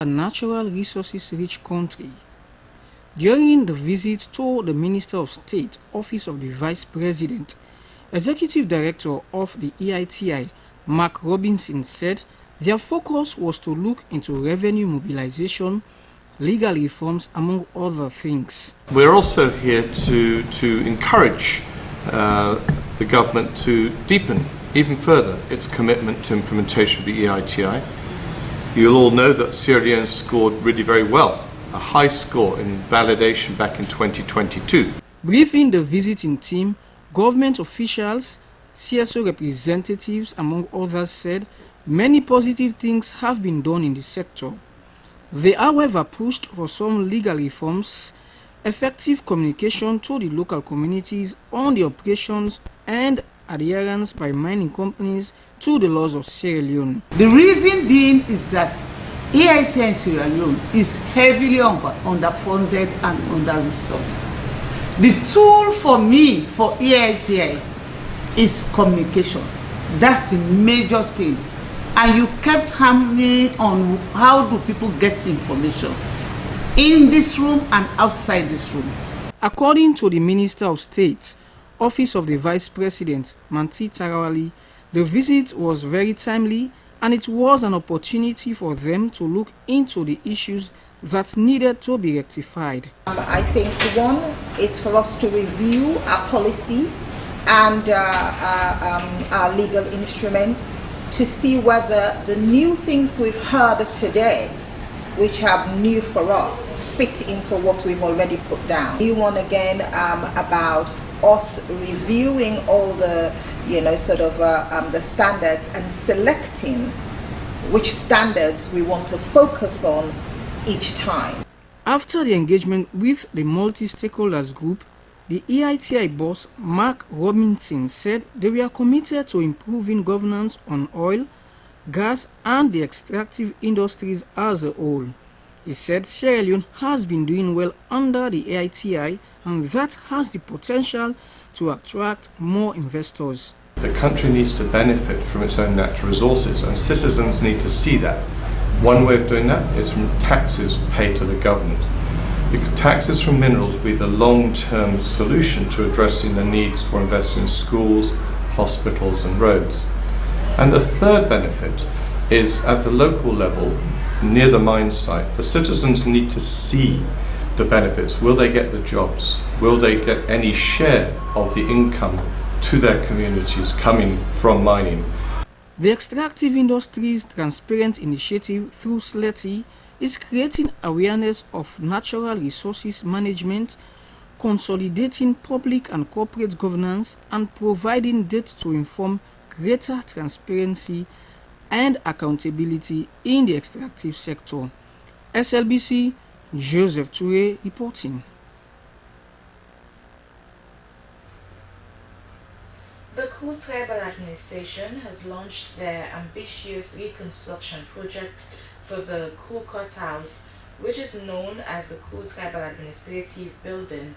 a natural resources-rich country. During the visit to the Minister of State, Office of the Vice President, Executive Director of the EITI, Mark Robinson, said their focus was to look into revenue mobilization, legal reforms, among other things. We're also here to encourage the government to deepen even further its commitment to implementation of the EITI. You'll all know that Sierra Leone scored really very well, a high score in validation back in 2022. Briefing the visiting team, government officials, CSO representatives, among others, said many positive things have been done in the sector. They, however, pushed for some legal reforms, effective communication to the local communities on the operations and adherence by mining companies to the laws of Sierra Leone. The reason being is that EITI in Sierra Leone is heavily underfunded and under-resourced. The tool for me for EITI is communication. That's the major thing. And you kept hammering on how do people get information in this room and outside this room. According to the Minister of State, Office of the Vice President, Manti Tarawali, the visit was very timely and it was an opportunity for them to look into the issues that needed to be rectified. I think one is for us to review our policy and our legal instrument to see whether the new things we've heard today, which are new for us, fit into what we've already put down. New one again about us reviewing all the, the standards and selecting which standards we want to focus on each time. After the engagement with the multi-stakeholders group, the EITI boss, Mark Robinson, said they were committed to improving governance on oil, gas, and the extractive industries as a whole. He said Sierra Leone has been doing well under the EITI and that has the potential to attract more investors. The country needs to benefit from its own natural resources and citizens need to see that. One way of doing that is from taxes paid to the government. Because taxes from minerals will be the long-term solution to addressing the needs for investing in schools, hospitals and roads. And the third benefit is at the local level, near the mine site. The citizens need to see the benefits. Will they get the jobs? Will they get any share of the income to their communities coming from mining? The Extractive Industries Transparent Initiative through Slbc is creating awareness of natural resources management, consolidating public and corporate governance, and providing data to inform greater transparency and accountability in the extractive sector. SLBC, Joseph Toure reporting. The Kru Tribal Administration has launched their ambitious reconstruction project for the Kru Courthouse, which is known as the Kru Tribal Administrative Building,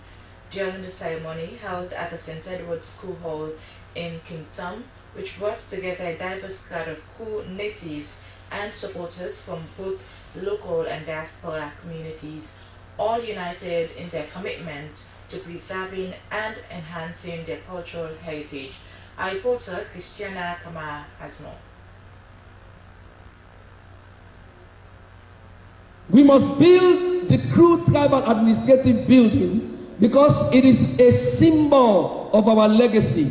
during the ceremony held at the St. Edward's School Hall in Kingdom, which brought together a diverse crowd of Kru natives and supporters from both local and diaspora communities, all united in their commitment to preserving and enhancing their cultural heritage. Our reporter Christiana Kama has more. We must build the Kru Tribal Administrative Building because it is a symbol of our legacy.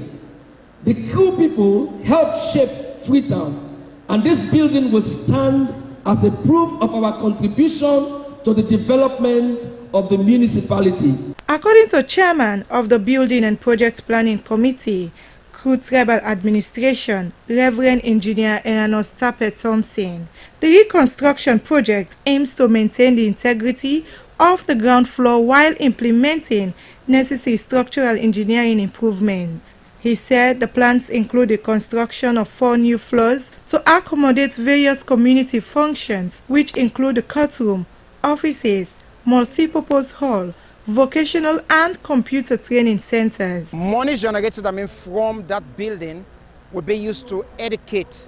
The Kru people helped shape Freetown, and this building will stand as a proof of our contribution to the development of the municipality. According to Chairman of the Building and Project Planning Committee, Kru Tribal Administration, Reverend Engineer Eranos Tape Thompson, the reconstruction project aims to maintain the integrity of the ground floor while implementing necessary structural engineering improvements. He said the plans include the construction of 4 new floors to accommodate various community functions, which include the courtroom, offices, multipurpose hall, vocational and computer training centers. Money generated from that building will be used to educate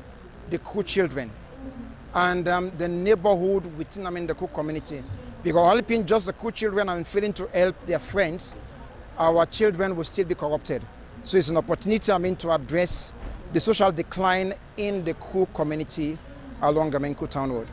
the Kru children and the neighborhood within the Cook community. Because helping just the Cook children and failing to help their friends, our children will still be corrupted. So it's an opportunity to address the social decline in the Cook community along Cook Town Road.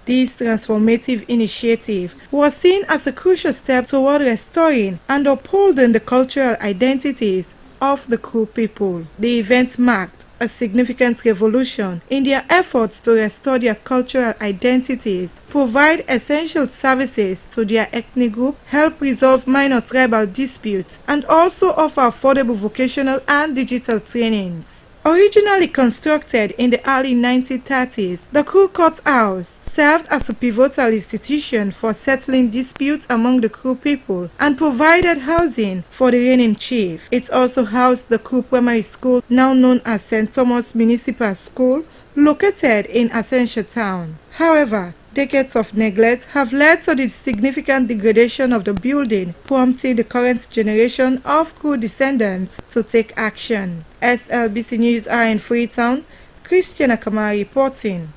This transformative initiative was seen as a crucial step toward restoring and upholding the cultural identities of the Cook people. The event marked a significant revolution in their efforts to restore their cultural identities, provide essential services to their ethnic group, help resolve minor tribal disputes, and also offer affordable vocational and digital trainings. Originally constructed in the early 1930s, the Crew Courthouse served as a pivotal institution for settling disputes among the Crew people and provided housing for the reigning chief. It also housed the Crew Primary School, now known as St. Thomas Municipal School, located in Ascension Town. However, decades of neglect have led to the significant degradation of the building, prompting the current generation of Crew descendants to take action. SLBC News are in Freetown. Christiana Kamari reporting.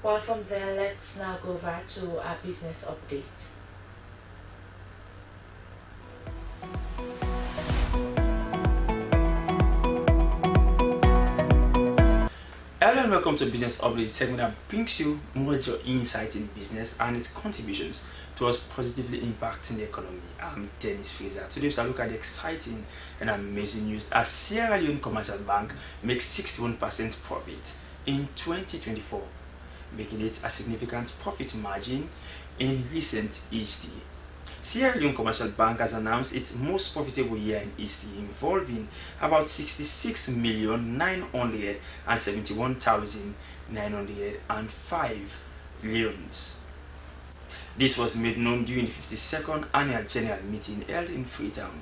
Well, from there, let's now go back to our business update. Hello and welcome to Business Update, segment that brings you more insight in business and its contributions towards positively impacting the economy. I'm Dennis Fraser. Today we'll look at the exciting and amazing news as Sierra Leone Commercial Bank makes 61% profit in 2024, making it a significant profit margin in recent history. Sierra Leone Commercial Bank has announced its most profitable year in history, involving about 66,971,905 loans. This was made known during the 52nd annual general meeting held in Freetown.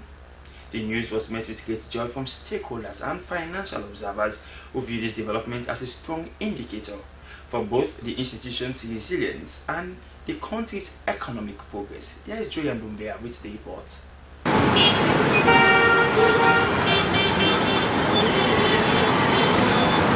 The news was met with great joy from stakeholders and financial observers who view this development as a strong indicator for both the institution's resilience and the country's economic progress. Here is Joy Ndumbea with the report.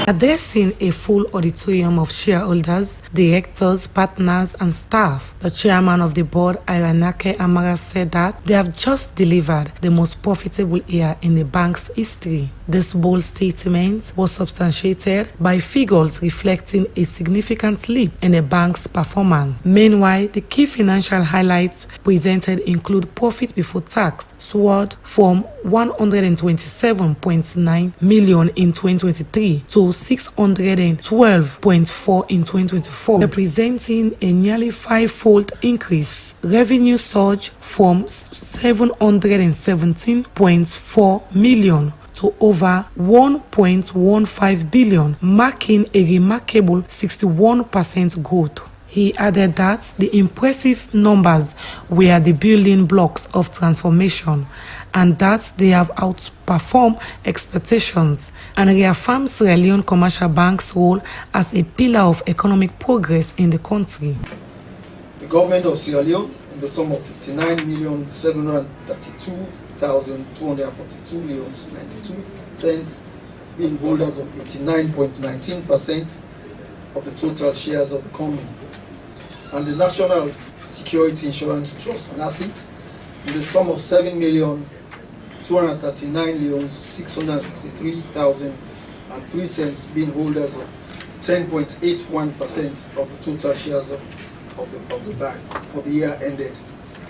Addressing a full auditorium of shareholders, directors, partners, and staff, the chairman of the board, Iranake Amara, said that they have just delivered the most profitable year in the bank's history. This bold statement was substantiated by figures reflecting a significant leap in the bank's performance. Meanwhile, the key financial highlights presented include profit before tax soared from 127.9 million in 2023 to 612.4 in 2024, representing a nearly five-fold increase. Revenue surged from 717.4 million to over 1.15 billion, marking a remarkable 61% growth. He added that the impressive numbers were the building blocks of transformation and that they have outperformed expectations, and reaffirmed Sierra Leone Commercial Bank's role as a pillar of economic progress in the country. The government of Sierra Leone, in the sum of 59,732,242 leons 92 cents, being holders of 89.19% of the total shares of the company, and the National Security Insurance Trust (NASIT) in the sum of 7,239,663,003 cents, being holders of 10.81% of the total shares of the bank for the year ended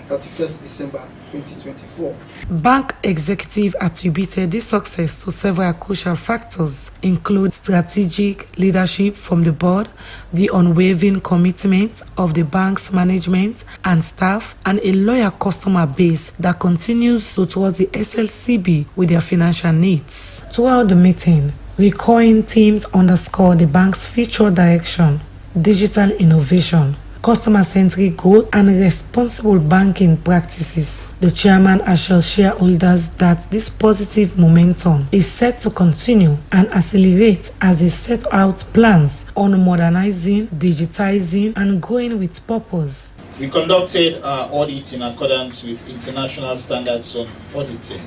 31st December 2024. Bank executive attributed this success to several crucial factors, include strategic leadership from the board, the unwavering commitment of the bank's management and staff, and a loyal customer base that continues to towards the SLCB with their financial needs. Throughout the meeting, recurring themes underscore the bank's future direction, digital innovation, customer-centric growth, and responsible banking practices. The chairman assured shareholders that this positive momentum is set to continue and accelerate as they set out plans on modernizing, digitizing, and growing with purpose. We conducted our audit in accordance with international standards on auditing.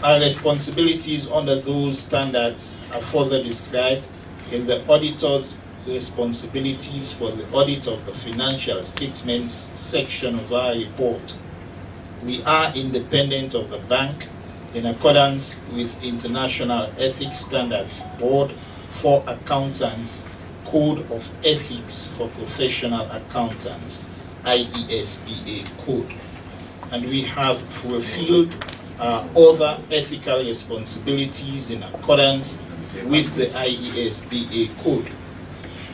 Our responsibilities under those standards are further described in the auditor's responsibilities for the audit of the financial statements section of our report. We are independent of the bank in accordance with International Ethics Standards Board for Accountants Code of Ethics for Professional Accountants, IESBA code. And we have fulfilled our other ethical responsibilities in accordance with the IESBA code.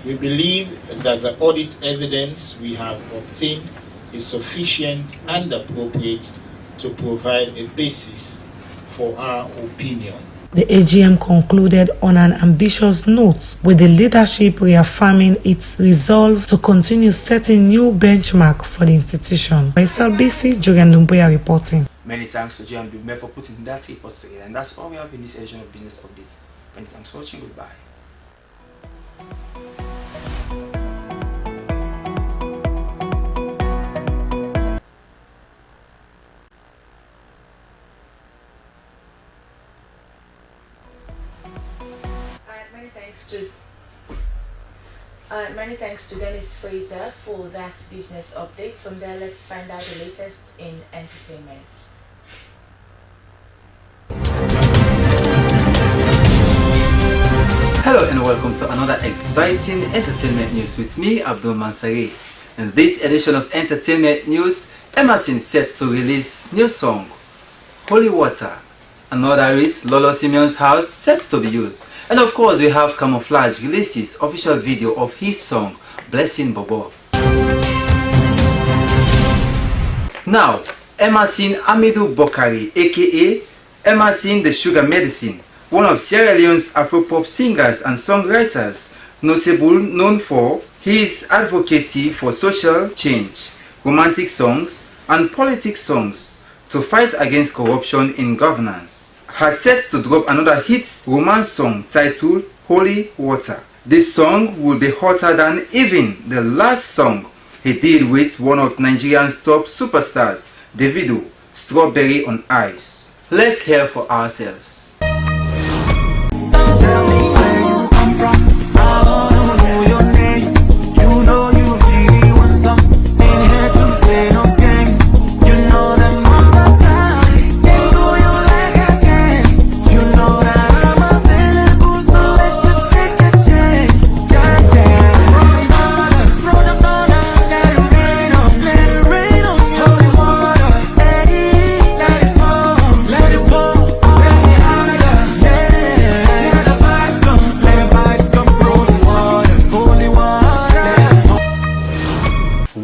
We believe that the audit evidence we have obtained is sufficient and appropriate to provide a basis for our opinion. The AGM concluded on an ambitious note, with the leadership reaffirming its resolve to continue setting new benchmark for the institution. By Slbc Tv reporting. Many thanks to Joe and Dume for putting that report together, and that's all we have in this edition of Business Updates. Many thanks for watching. Goodbye. Many thanks to Dennis Fraser for that business update. From there, let's find out the latest in entertainment. Hello and welcome to another exciting entertainment news with me, Abdul Mansari. In this edition of entertainment news, Emerson sets to release new song, Holy Water. Another is Lolo Simeon's house set to be used. And of course, we have Camouflage releases official video of his song, Blessing Bobo. Now, Emerson Amidou Bokari, aka Emerson the Sugar Medicine, one of Sierra Leone's Afropop singers and songwriters, known for his advocacy for social change, romantic songs, and politics songs to fight against corruption in governance, has set to drop another hit romance song titled Holy Water. This song will be hotter than even the last song he did with one of Nigeria's top superstars, Davido, Strawberry on Ice. Let's hear for ourselves.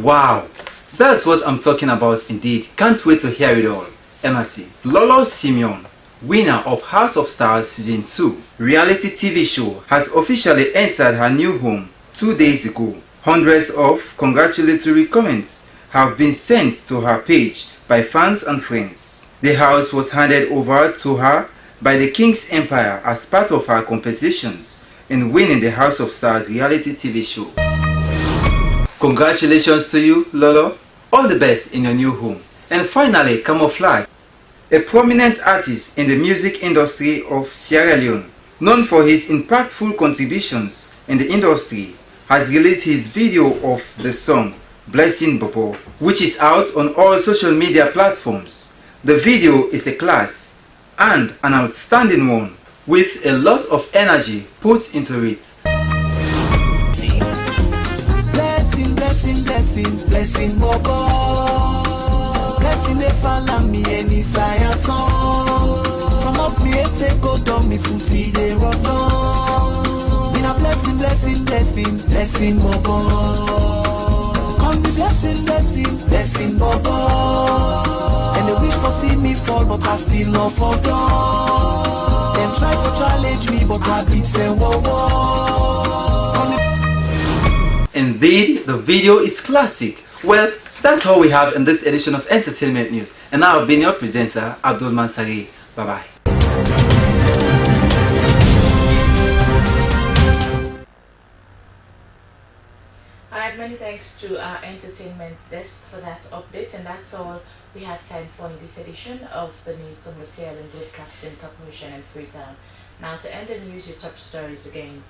Wow, that's what I'm talking about indeed. Can't wait to hear it all. Emerson. Lolo Simeon, winner of House of Stars Season 2 reality TV show, has officially entered her new home 2 days ago. Hundreds of congratulatory comments have been sent to her page by fans and friends. The house was handed over to her by the King's Empire as part of her compensations in winning the House of Stars reality TV show. Congratulations to you, Lolo. All the best in your new home. And finally, Camouflage, a prominent artist in the music industry of Sierra Leone, known for his impactful contributions in the industry, has released his video of the song Blessing Bobo, which is out on all social media platforms. The video is a class and an outstanding one, with a lot of energy put into it. Blessing Bobo, blessing the family any sayaton. From up me take go down me footy they rock on. In a blessing Bobo. Come be blessing Bobo. And they wish for see me fall, but I still not fall down. Them try to challenge me, but I beat say whoa. Indeed, the video is classic. Well, that's all we have in this edition of Entertainment News. And now I've been your presenter, Abdul Mansari. Bye-bye. Alright, And many thanks to our entertainment desk for that update, and that's all we have time for in this edition of the news on the Sierra Leone Broadcasting Corporation and Freetown. Now to end the news, your top stories again.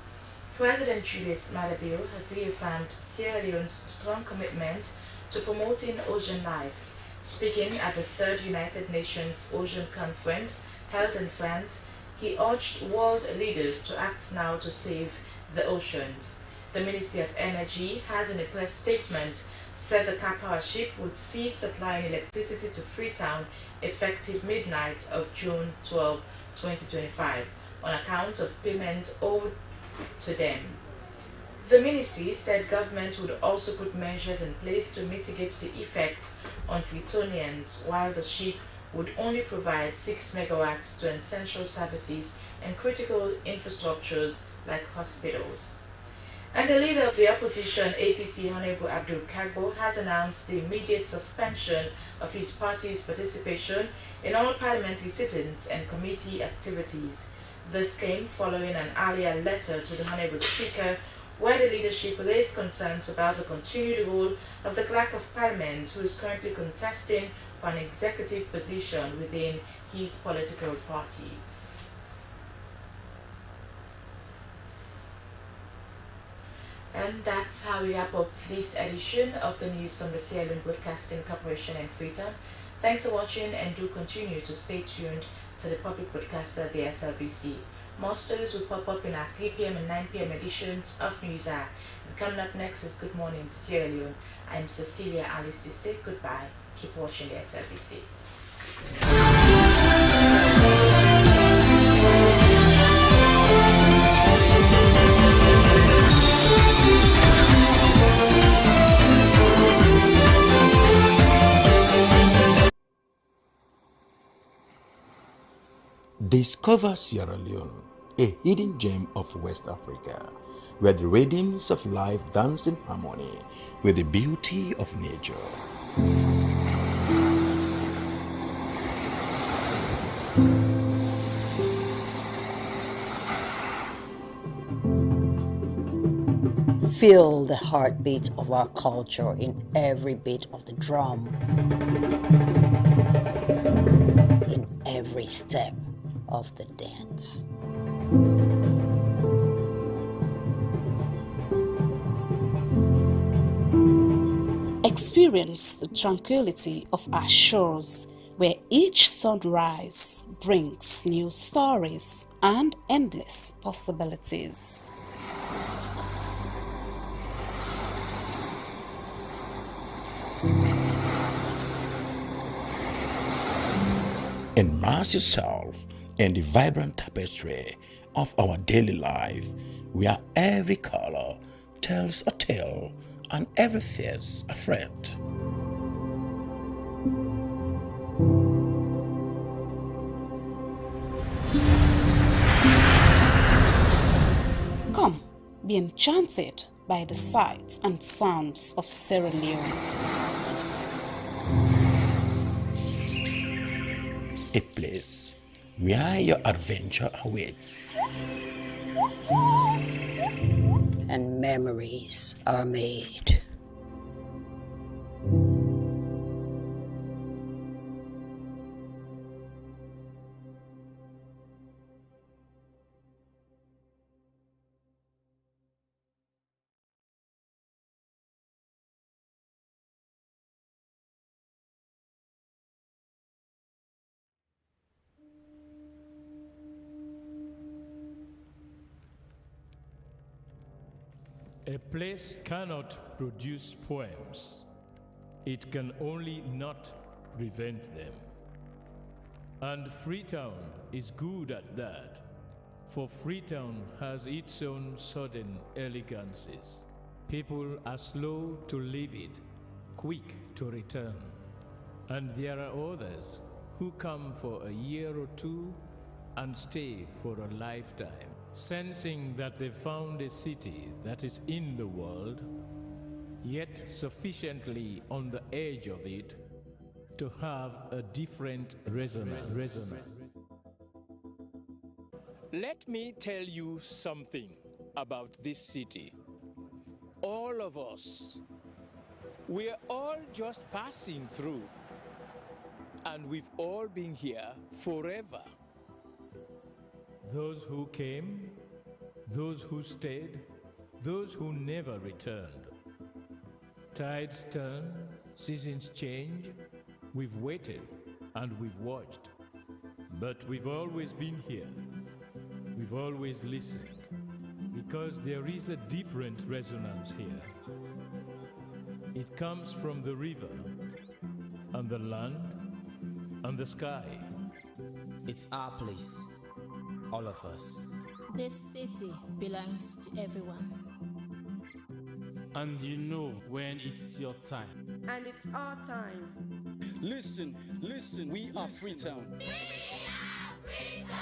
President Julius Maada Bio has reaffirmed Sierra Leone's strong commitment to promoting ocean life. Speaking at the 3rd United Nations Ocean Conference held in France, he urged world leaders to act now to save the oceans. The Ministry of Energy has in a press statement said the Car ship would cease supplying electricity to Freetown effective midnight of June 12, 2025 on account of payment owed to them. The ministry said government would also put measures in place to mitigate the effect on Freetonians, while the ship would only provide 6 megawatts to essential services and critical infrastructures like hospitals. And the leader of the opposition, APC Honorable Abdul Kagbo, has announced the immediate suspension of his party's participation in all parliamentary sittings and committee activities. This came following an earlier letter to the Honorable Speaker, where the leadership raised concerns about the continued role of the Clerk of Parliament, who is currently contesting for an executive position within his political party. And that's how we wrap up this edition of the news from the Sierra Leone Broadcasting Corporation and Freetown. Thanks for watching, and do continue to stay tuned to the public broadcaster, the SLBC. More stories will pop up in our 3 p.m. and 9 p.m. editions of News Hour. And coming up next is Good Morning Sierra Leone. I'm Cecilia Alice Sisse. Goodbye. Keep watching the SLBC. Discover Sierra Leone, a hidden gem of West Africa, where the rhythms of life dance in harmony with the beauty of nature. Feel the heartbeat of our culture in every beat of the drum, in every step of the dance. Experience the tranquility of our shores, where each sunrise brings new stories and endless possibilities. Immerse yourself in the vibrant tapestry of our daily life, where every color tells a tale and every face a friend. Come, be enchanted by the sights and sounds of Sierra Leone. A place where your adventure awaits And memories are made. A place cannot produce poems. It can only not prevent them. And Freetown is good at that, for Freetown has its own sudden elegances. People are slow to leave it, quick to return. And there are others who come for a year or two and stay for a lifetime, sensing that they found a city that is in the world, yet sufficiently on the edge of it to have a different resonance. Let me tell you something about this city. all of us. We're all just passing through, and we've all been here forever. Those who came, those who stayed, those who never returned. Tides turn, seasons change. We've waited and we've watched. But we've always been here. We've always listened. Because there is a different resonance here. It comes from the river, and the land, and the sky. It's our place, all of us. This city belongs to everyone. And you know when it's your time. And it's our time. Listen, we are Freetown. We are Freetown!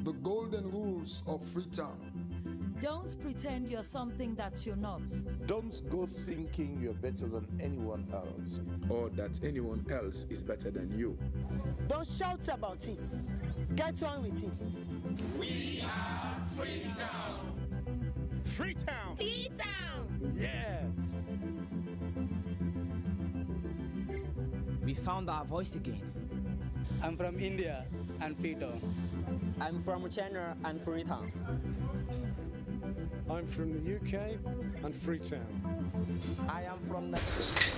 The golden rules of Freetown. Don't pretend you're something that you're not. Don't go thinking you're better than anyone else. Or that anyone else is better than you. Don't shout about it. Get on with it. We are Freetown! Freetown! Freetown! Yeah! We found our voice again. I'm from India and Freetown. I'm from China and Freetown. I'm from the UK and Freetown. I am from Nexus.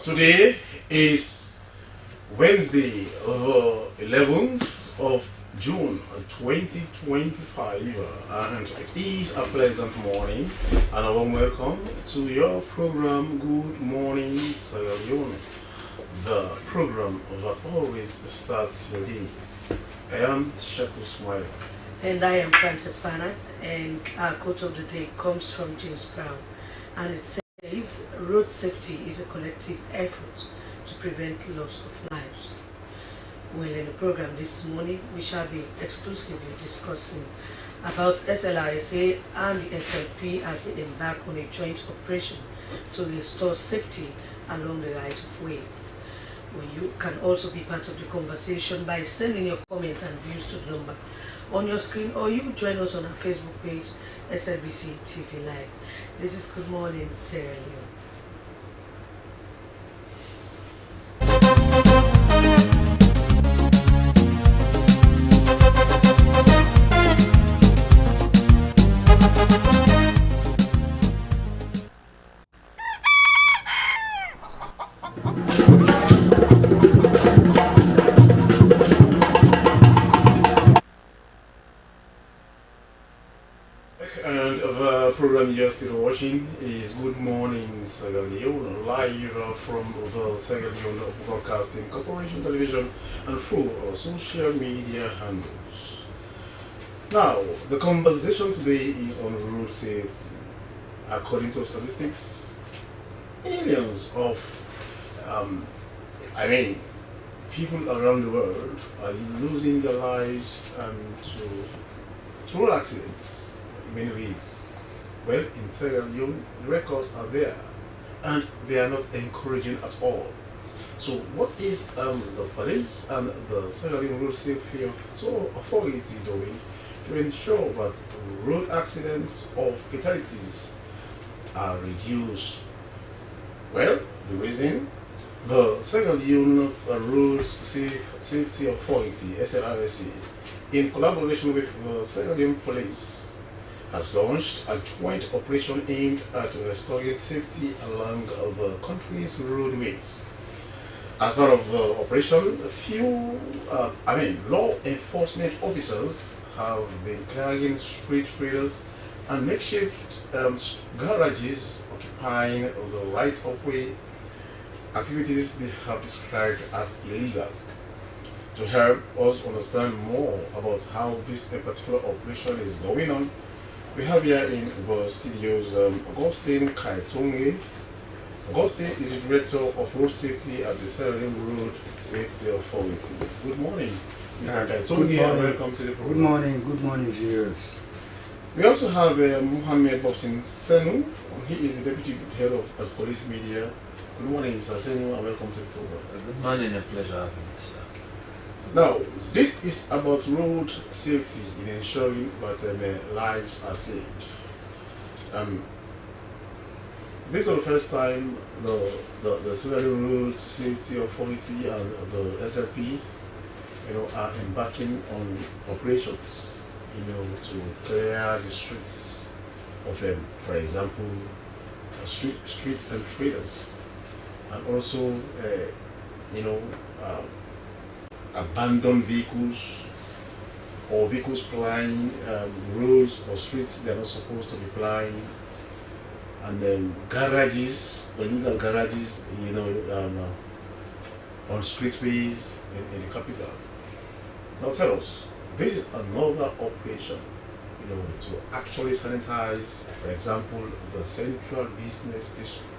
Today is Wednesday, 11th of June 2025, and it is a pleasant morning and a warm welcome to your program Good Morning Sierra Leone, the program that always starts your day. I am Shaku Smile. And I am Francis Bannock, and our quote of the day comes from James Brown, and it says, road safety is a collective effort to prevent loss of lives. Well, in the program this morning, we shall be exclusively discussing about SLRSA and the SLP as they embark on a joint operation to restore safety along the right of way. Well, you can also be part of the conversation by sending your comments and views to the number on your screen, or you join us on our Facebook page, Slbc TV Live. This is Good Morning Sierra Leone. And the program you're still watching is Good Morning Sierra Leone, live from the Sierra Leone Broadcasting Corporation television and through our social media handles. Now, the conversation today is on road safety. According to statistics, millions of people around the world are losing their lives to road accidents. Many ways. Well, in Sierra Leone, the records are there and they are not encouraging at all. So what is the police and the Sierra Leone Road Safety Authority doing to ensure that road accidents or fatalities are reduced? Well, the reason The Sierra Leone Road Safety Authority, SLRC, in collaboration with the Sierra Leone Police, has launched a joint operation aimed at restoring safety along the country's roadways. As part of the operation, law enforcement officers have been clearing street traders and makeshift garages occupying the right-of-way, activities they have described as illegal. To help us understand more about how this particular operation is going on, we have here in the studios Augustine Kaitonge. Augustine is the Director of Road Safety at the Sierra Leone Road Safety Authority. Good morning, Mr. Kaitonge, and welcome to the program. Good morning, viewers. We also have Mohammed Bobson Senu. He is the Deputy Head of Police Media. Good morning, Mr. Senu, and welcome to the program. Good morning, a pleasure having you, sir. Now, this is about road safety in ensuring that lives are saved. This is the first time the Sierra Leone Road Safety Authority and the SLP, are embarking on operations, to clear the streets of, for example, street and traders, and also, abandoned vehicles or vehicles plying roads or streets they are not supposed to be plying, and then garages, illegal garages, on streetways in the capital. Now tell us, this is another operation, to actually sanitize, for example, the central business district.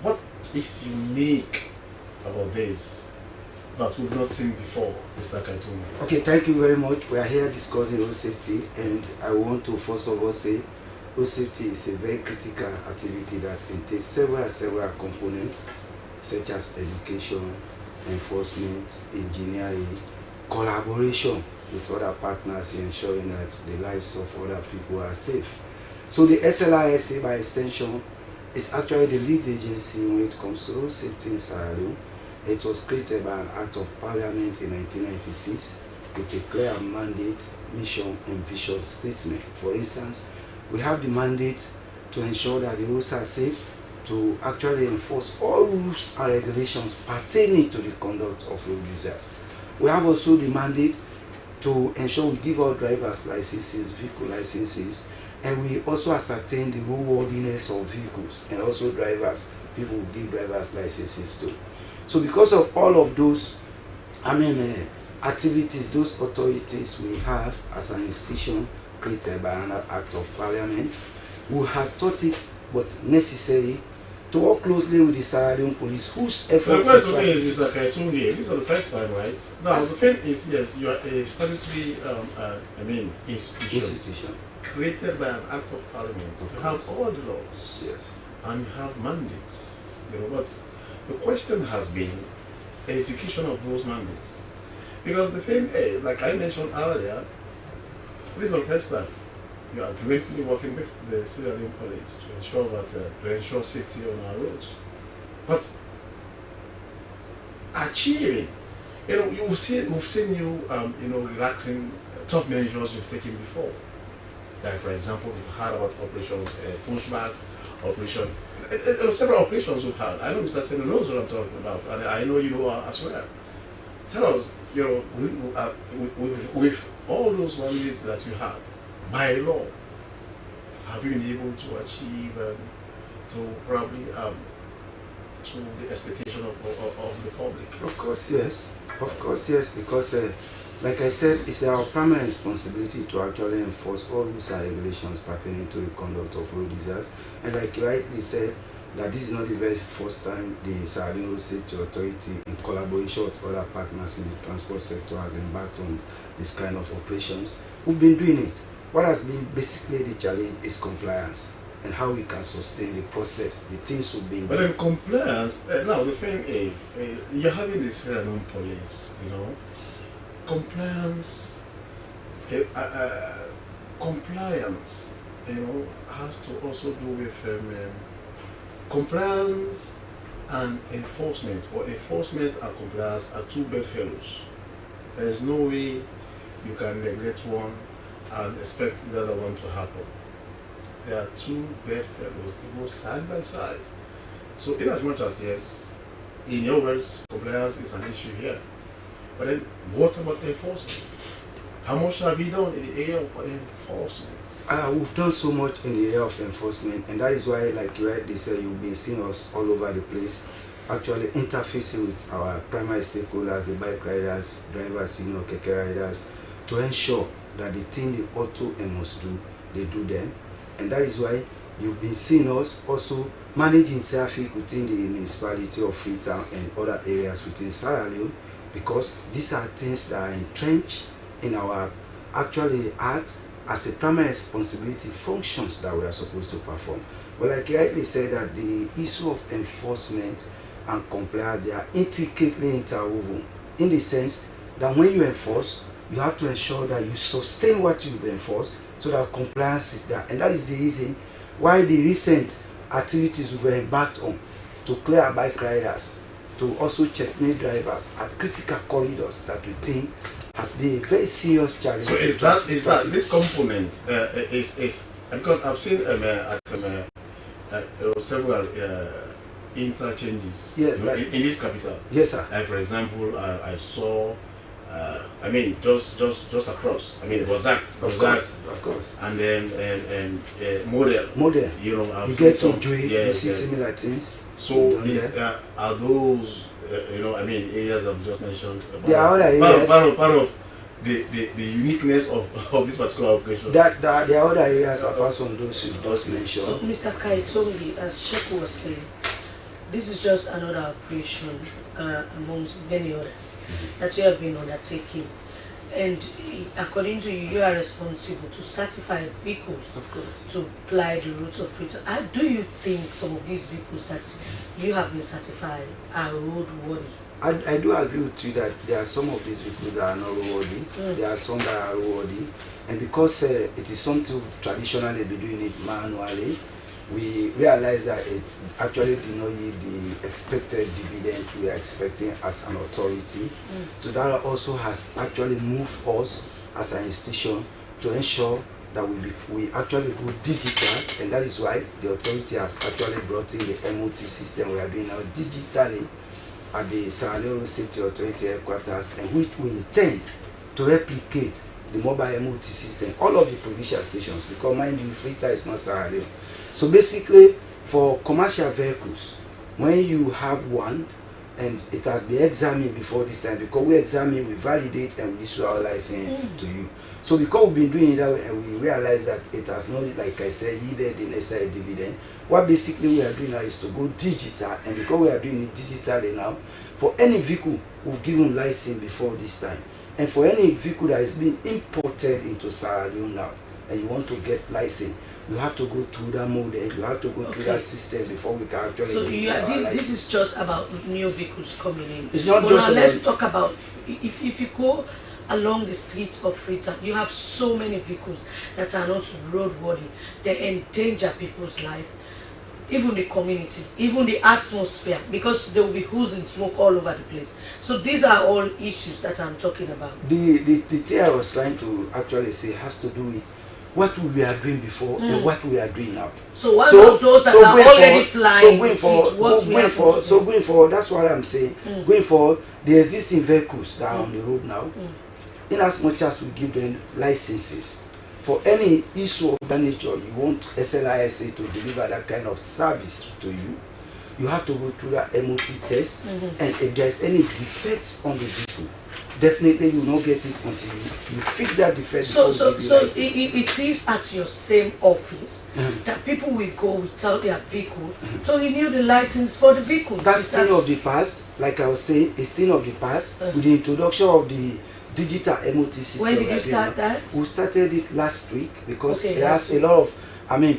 What is unique about this that we've not seen before, Mr. Kaitonge? Okay, thank you very much. We are here discussing road safety, and I want to first of all say road safety is a very critical activity that entails several components, such as education, enforcement, engineering, collaboration with other partners in ensuring that the lives of other people are safe. So the SLRC, by extension, is actually the lead agency when it comes to road safety in Sierra Leone. It was created by an Act of Parliament in 1996 with a clear mandate, mission, and vision statement. For instance, we have the mandate to ensure that the roads are safe, to actually enforce all rules and regulations pertaining to the conduct of road users. We have also the mandate to ensure we give all drivers licenses, vehicle licenses, and we also ascertain the roadworthiness of vehicles and also drivers. People will give drivers licenses too. So because of all of those, activities, those authorities we have as an institution created by an Act of Parliament, we have thought it but necessary to work closely with the Sierra Leone Police, whose efforts... The first thing is, Mr. Kaitonge, this is the first time, right? Now, the thing is, yes, you are a statutory, institution created by an Act of Parliament. You have all the laws, yes, and you have mandates, but the question has been execution of those mandates. Because the thing is, like I mentioned earlier, this is the first time you are directly working with the Sierra Leone Police to ensure that to ensure safety on our roads. But achieving, we've seen you, relaxing tough measures you've taken before. Like for example, we've heard about Operation Pushback, Operation. Several operations we've had. I know Mr. Senu knows what I'm talking about, and I know you know as well. Tell us, with all those mandates that you have, by law, have you been able to achieve to probably to the expectation of the public? Of course, yes. Of course, yes. Because, like I said, it's our primary responsibility to actually enforce all rules and regulations pertaining to the conduct of road users. And like you rightly said, that this is not the very first time the Sierra Leone Road Safety Authority, in collaboration with other partners in the transport sector, has embarked on this kind of operations. We've been doing it. What has been basically the challenge is compliance and how we can sustain the process, the things we've been doing. But in compliance, now the thing is, you're having the Sierra Leone Police, compliance, compliance, has to also do with compliance and enforcement, or enforcement and compliance, are two bedfellows. There is no way you can neglect one and expect the other one to happen. There are two bedfellows, they go side by side. So in as much as, yes, in your words, compliance is an issue here. But then what about enforcement? How much have you done in the area of enforcement? We've done so much in the area of enforcement, and that is why, like you rightly said, you've been seeing us all over the place, actually interfacing with our primary stakeholders, the bike riders, drivers, keke riders, to ensure that the thing they ought to and must do, they do them. And that is why you've been seeing us also managing traffic within the municipality of Freetown and other areas within Sierra Leone, because these are things that are entrenched in our actually acts as a primary responsibility functions that we are supposed to perform. But like you rightly said, that the issue of enforcement and compliance, they are intricately interwoven, in the sense that when you enforce, you have to ensure that you sustain what you've enforced so that compliance is there. And that is the reason why the recent activities we were embarked on to clear our bike riders, to also checkmate drivers at critical corridors that we think has been a very serious challenge. So is that this component is because I've seen several interchanges, yes, in this capital. Yes, sir. For example, I saw, just across. It was that. Of course. And then model. You get some joy. You see similar things. So are those? Areas I've just mentioned. There are other areas. Part of the uniqueness of this particular operation. There are other areas apart from those you just mentioned. So, Mr. Kaitongi, as Sheku was saying, this is just another operation amongst many others that you have been undertaking. And according to you, you are responsible to certify vehicles, of course, to ply the routes of Freetown. How do you think some of these vehicles that you have been certified are roadworthy? I do agree with you that there are some of these vehicles that are not roadworthy. There are some that are roadworthy, and because it is something traditionally be doing it manually, we realize that it actually did not yield the expected dividend we are expecting as an authority. So that also has actually moved us as an institution to ensure that we actually go digital, and that is why the authority has actually brought in the MOT system we are doing now digitally at the Sierra Leone Safety Authority headquarters, and which we intend to replicate the mobile MOT system, all of the provincial stations, because mind you, Freetown is not Sierra Leone. So basically, for commercial vehicles, when you have one and it has been examined before this time, because we examine, we validate, and we issue our license to you. So because we've been doing it that way, and we realize that it has not, like I said, yielded the necessary dividend, what basically we are doing now is to go digital, and because we are doing it digitally now, for any vehicle we've given license before this time, and for any vehicle that is being imported into Sierra Leone now, and you want to get license, you have to go through that model, you have to go through that system before we can actually. So this is just about new vehicles coming in. It's not but just now let's talk about if you go along the streets of Freetown, you have so many vehicles that are not roadworthy. They endanger people's life, even the community, even the atmosphere, because they will be oozing smoke all over the place. So these are all issues that I'm talking about. The thing I was trying to actually say has to do with what we are doing before and what we are doing now. So what about those that are already plying the streets? So going forward, that's what I'm saying. Going forward, the existing vehicles that are on the road now, in as much as we give them licenses, for any issue of that nature, you want SLISA to deliver that kind of service to you, you have to go through that MOT test, and if there's any defects on the vehicle, definitely you will not get it until you fix that defect. So it is at your same office that people will go without their vehicle to renew the license for the vehicle. That's thing of the past, like I was saying, it's thing of the past with the introduction of the digital MOT system. When did you start that? We started it last week because it has a lot of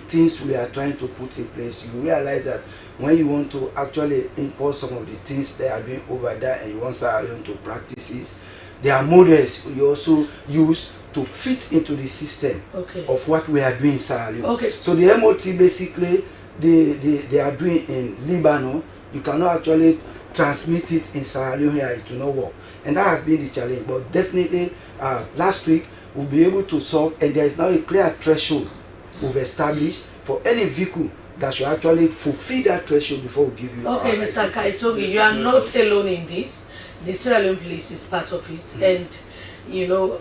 things we are trying to put in place. You realize that when you want to actually import some of the things they are doing over there and you want Sierra Leone to practice it, there are models you also use to fit into the system of what we are doing in Sierra Leone. So the MOT basically they are doing in Lebanon, You cannot actually transmit it in Sierra Leone here, it will not work. And that has been the challenge. But definitely, last week, we'll be able to solve, and there is now a clear threshold we've established for any vehicle that should actually fulfill that threshold before we give you. Okay, Mr. Kaitogi, you are not alone in this. The Sierra Leone Police is part of it, and you know,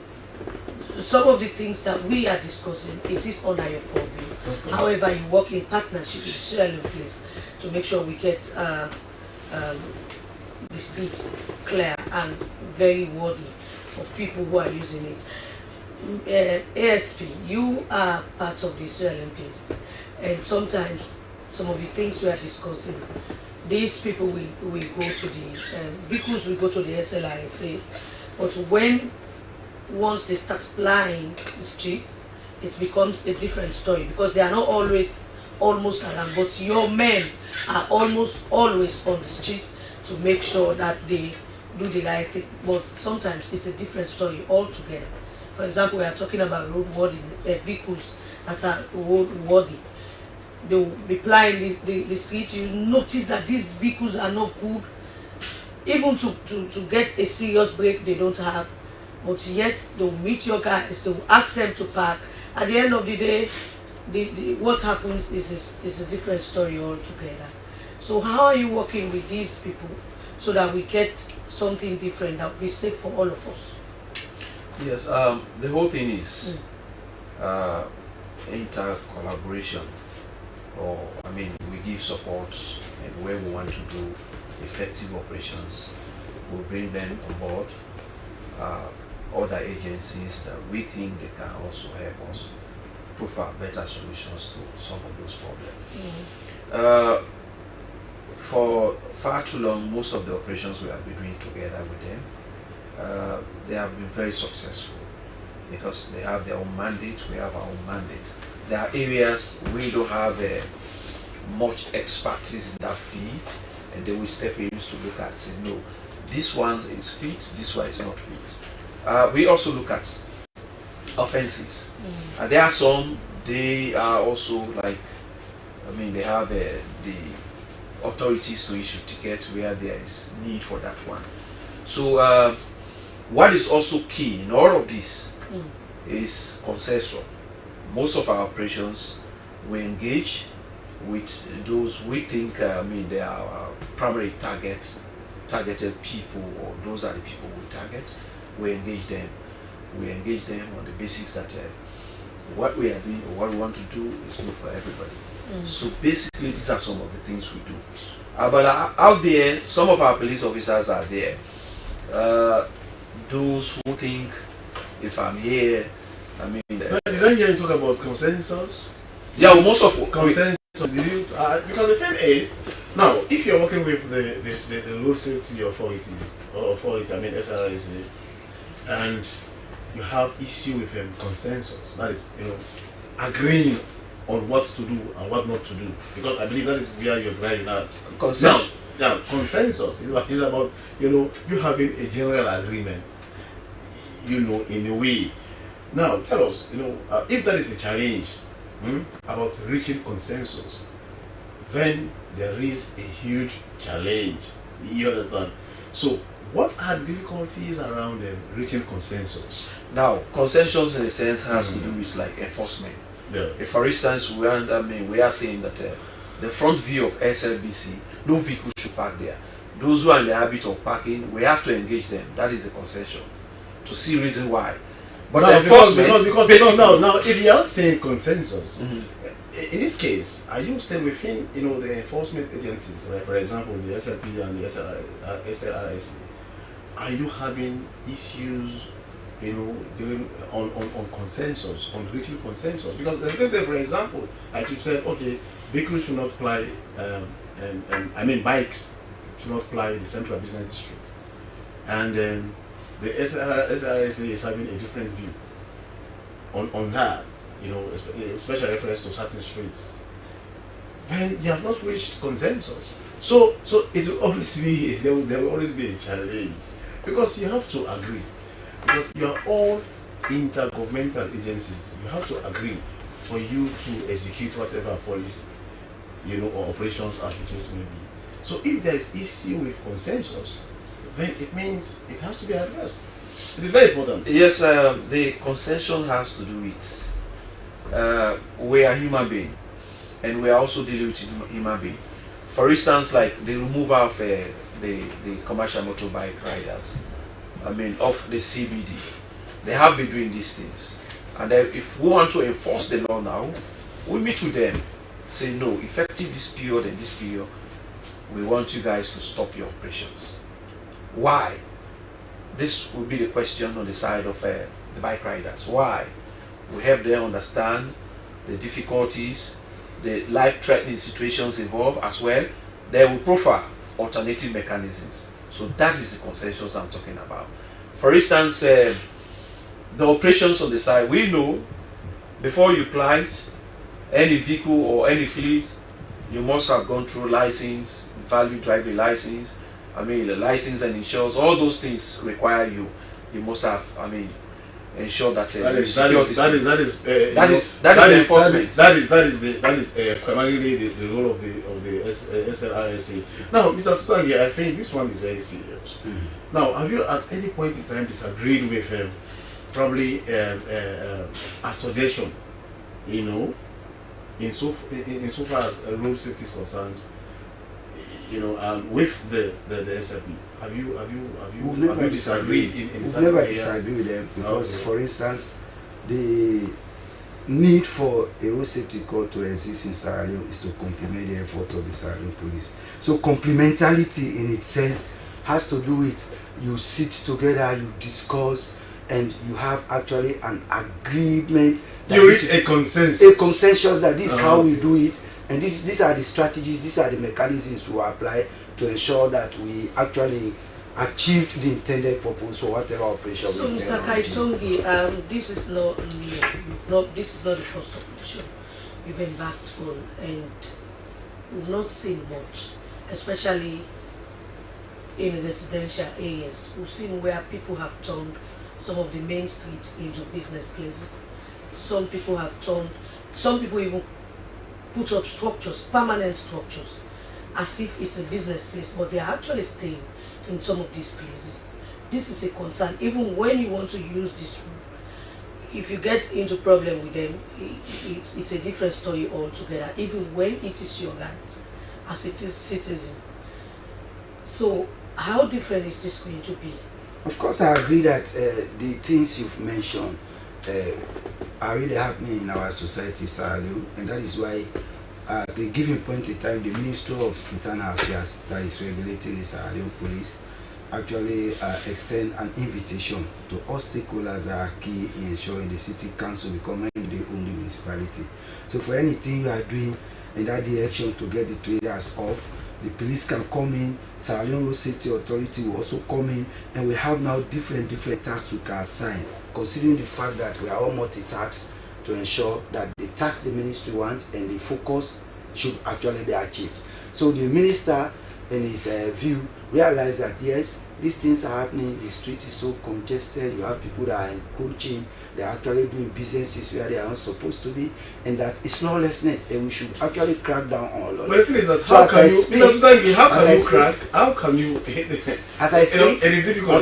some of the things that we are discussing, it is under your purview. However, you work in partnership with the Sierra Leone Police to make sure we get the streets clear and very worthy for people who are using it. ASP, you are part of the Sierra Leone Police, and sometimes some of the things we are discussing, these people will go to the vehicles will go to the SLISA, but once they start flying the streets, it becomes a different story, because they are not always almost around, but your men are almost always on the street to make sure that they do the right thing. But sometimes it's a different story altogether. For example, we are talking about roadworthy vehicles that are roadworthy. They will be plying the street. You notice that these vehicles are not good. Even to get a serious break, they don't have. But yet, they will meet your guys, they will ask them to park. At the end of the day, what happens is a different story altogether. So how are you working with these people so that we get something different that will be safe for all of us? Yes, the whole thing is inter-collaboration, or I mean, we give support, and where we want to do effective operations, we bring them on board. Other agencies that we think they can also help us provide better solutions to some of those problems. For far too long, most of the operations we have been doing together with them, they have been very successful because they have their own mandate, we have our own mandate. There are areas we don't have much expertise in that field, and they will step in to look at, say, no, this one is fit, this one is not fit. We also look at offenses. There are some, they are also like, I mean, they have the authorities to issue tickets where there is need for that one. So what is also key in all of this is consensus. Most of our operations, we engage with those we think, I mean, they are our primary targeted people, or those are the people we target. We engage them. We engage them on the basis that what we are doing or what we want to do is good for everybody. So basically, these are some of the things we do. But out there, some of our police officers are there. Those who think, if I'm here, I mean... Did I hear you talk about consensus? Yeah, well, most of... Consensus, did you, because the thing is, now, if you're working with the road safety authority, I mean SRIC, and you have issue with consensus, that is, you know, agreeing on what to do and what not to do, because I believe that is where you're driving at. Consensus. Now, consensus is about, you know, you having a general agreement, you know, in a way. Now, tell us, you know, if that is a challenge about reaching consensus, then there is a huge challenge. You understand? So, what are difficulties around reaching consensus? Now, consensus in a sense has to do with like enforcement. Yeah. If, for instance, we are saying that the front view of SLBC, no vehicle should park there. Those who are in the habit of parking, we have to engage them. That is the concession, to see reason why. But now, enforcement, because now, if you are saying consensus, in this case, are you saying within, you know, the enforcement agencies, like for example the SLP and the SLRIC, are you having issues, you know, on consensus, on reaching consensus? Because let's say, for example, like you said, okay, vehicles should not ply, I mean bikes should not ply the central business district, and the SRIC is having a different view on that, you know, especially reference to certain streets. Then you have not reached consensus. So it will always be, there will always be a challenge, because you have to agree, because you are all intergovernmental agencies. You have to agree for you to execute whatever policy, you know, or operations as the case may be. So if there is issue with consensus, then it means it has to be addressed. It is very important. Yes, the consensus has to do with we are human beings, and we are also dealing with human beings. For instance, like the removal of the commercial motorbike riders, I mean, of the CBD, they have been doing these things. And if we want to enforce the law now, we meet with them, say no, effective this period and this period, we want you guys to stop your operations. Why? This will be the question on the side of the bike riders. Why? We help them understand the difficulties, the life-threatening situations involved as well. They will profile alternative mechanisms. So that is the consensus I'm talking about. For instance, the operations on the side, we know before you plight any vehicle or any fleet, you must have gone through license, valid driving license, I mean the license and insurance, all those things require you must have, I mean, ensure that that is enforcement. That is primarily the role of the SLRSA. Now, Mr. Tutangi, I think this one is very serious. Now, have you at any point in time disagreed with probably a suggestion, you know, in so far as road safety is concerned, you know, with the SLP? Have you disagreed in we've such never area? disagreed with them because, for instance, the need for a road safety corps to exist in Sierra Leone is to complement the effort of the Sierra Leone police. So complementarity in its sense has to do with you sit together, you discuss, and you have actually an agreement. You reach a consensus. A consensus that this is how we do it, and these are the strategies, these are the mechanisms we apply to ensure that we actually achieved the intended purpose for whatever operation. So, Mr. Kaitongi, this is not new. This is not the first operation you've embarked on, and we've not seen much, especially in residential areas. We've seen where people have turned some of the main streets into business places. Some people even put up structures, permanent structures, as if it's a business place, but they are actually staying in some of these places. This is a concern. Even when you want to use this rule, if you get into problem with them, it's a different story altogether, even when it is your right as it is citizen. So how different is this going to be? Of course, I agree that the things you've mentioned are really happening in our society, Sierra Leone, and that is why at the given point in time, the Ministry of Internal Affairs, that is regulating the Sierra Leone police, actually extend an invitation to all stakeholders that are key in ensuring the city council becoming the only municipality. So for anything you are doing in that direction to get the traders off, the police can come in, Sierra Leone Road Safety Authority will also come in, and we have now different tasks we can assign, considering the fact that we are all multi-task, to ensure that the task the ministry wants and the focus should actually be achieved. So the minister, in his view, realized that yes, these things are happening, the street is so congested, you have people that are encroaching, they are actually doing businesses where they are not supposed to be, and that it's lawlessness, and we should actually crack down on lawlessness. But the thing is that how can you as I speak, it is difficult.